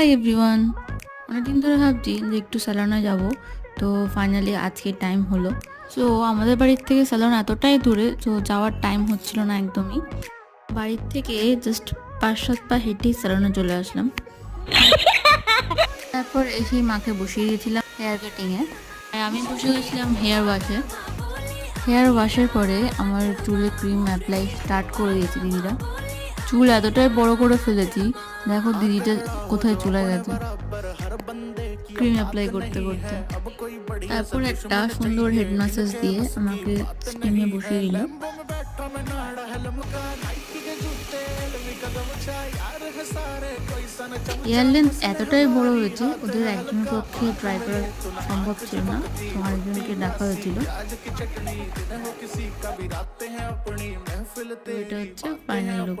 Hi everyone, অনেকদিন ধরে ভাবছি যে একটু স্যালনে যাব। তো ফাইনালি আজকে টাইম হলো। সো আমাদের বাড়ির থেকে স্যালন এতটাই দূরে, তো যাওয়ার টাইম হচ্ছিল না একদমই। বাড়ির থেকে জাস্ট 5-7 পা হেঁটেই স্যালনে চলে আসলাম। তারপর এসেই মাকে বসিয়ে দিয়েছিলাম হেয়ার কাটিংয়ে, আর আমি বসে গেছিলাম হেয়ার ওয়াশে। হেয়ার ওয়াশের পরে আমার চুলে ক্রিম অ্যাপ্লাই স্টার্ট করে দিয়েছি দিদিরা। চুল এতটাই বড় করে ফেলেছি, দেখো দিদিটা কোথায় চলে গেছে ক্রিম অ্যাপ্লাই করতে করতে। তারপর একটা সুন্দর হেড ম্যাসাজ দিয়ে আমাকে স্টিমে বসিয়ে দিল। হেয়ার লেন্থ এতটাই বড় হয়েছে, ওদের একজনের পক্ষে ট্রাই করা সম্ভব ছিল না, তো আরেকজনকে ডাকা হয়েছিল। এটা হচ্ছে ফাইনাল লুক।